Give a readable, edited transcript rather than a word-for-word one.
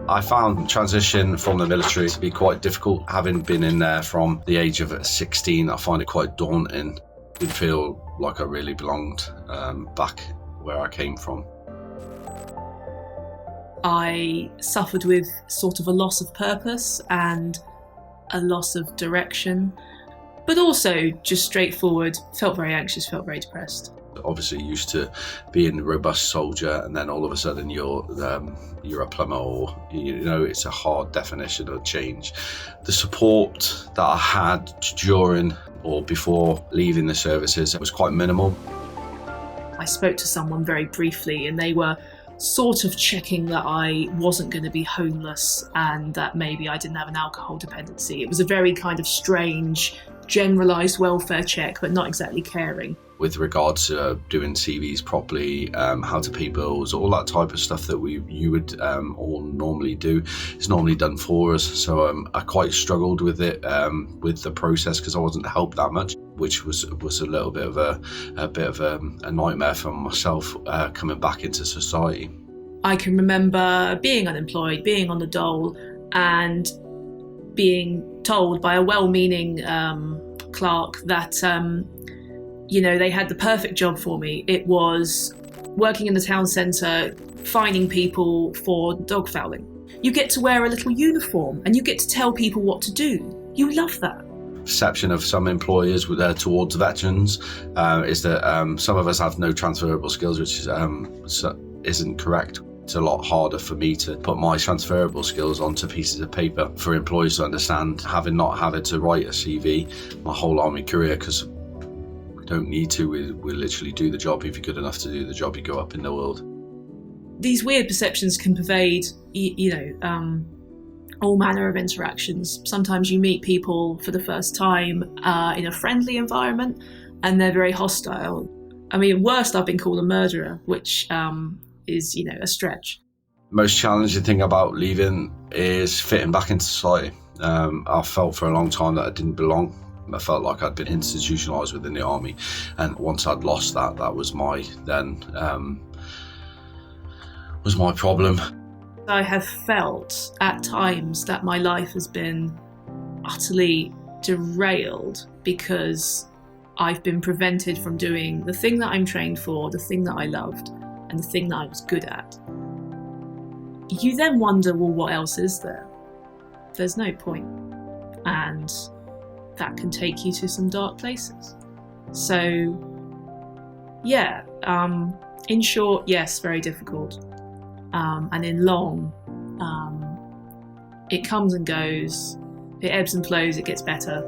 I found transition from the military to be quite difficult. Having been in there from the age of 16, I find it quite daunting. I didn't feel like I really belonged back where I came from. I suffered with sort of a loss of purpose and a loss of direction, but also just straightforward, felt very anxious, felt very depressed. Obviously used to being a robust soldier, and then all of a sudden you're a plumber, or it's a hard definition of change. The support that I had during or before leaving the services was quite minimal. I spoke to someone very briefly and they were sort of checking that I wasn't going to be homeless and that maybe I didn't have an alcohol dependency. It was a very kind of strange, generalised welfare check, but not exactly caring. With regards to doing CVs properly, how to pay bills, all that type of stuff that you would all normally do, it's normally done for us. So I quite struggled with it, with the process, because I wasn't helped that much, which was a little bit of a nightmare for myself coming back into society. I can remember being unemployed, being on the dole, and being told by a well-meaning clerk that they had the perfect job for me. It was working in the town centre, fining people for dog fouling. You get to wear a little uniform and you get to tell people what to do. You love that. Perception of some employers towards veterans is that some of us have no transferable skills, which isn't correct. It's a lot harder for me to put my transferable skills onto pieces of paper for employers to understand, having not had to write a CV my whole army career, because we don't need to. We literally do the job. If you're good enough to do the job, you go up in the world. These weird perceptions can pervade, all manner of interactions. Sometimes you meet people for the first time in a friendly environment and they're very hostile. I mean, at worst, I've been called a murderer, which is, a stretch. Most challenging thing about leaving is fitting back into society. I felt for a long time that I didn't belong. I felt like I'd been institutionalised within the army, and once I'd lost that was my problem. I have felt at times that my life has been utterly derailed because I've been prevented from doing the thing that I'm trained for, the thing that I loved, and the thing that I was good at. You then wonder, well, what else is there? There's no point. And that can take you to some dark places. So, in short, yes, very difficult. And in long, it comes and goes, it ebbs and flows, it gets better.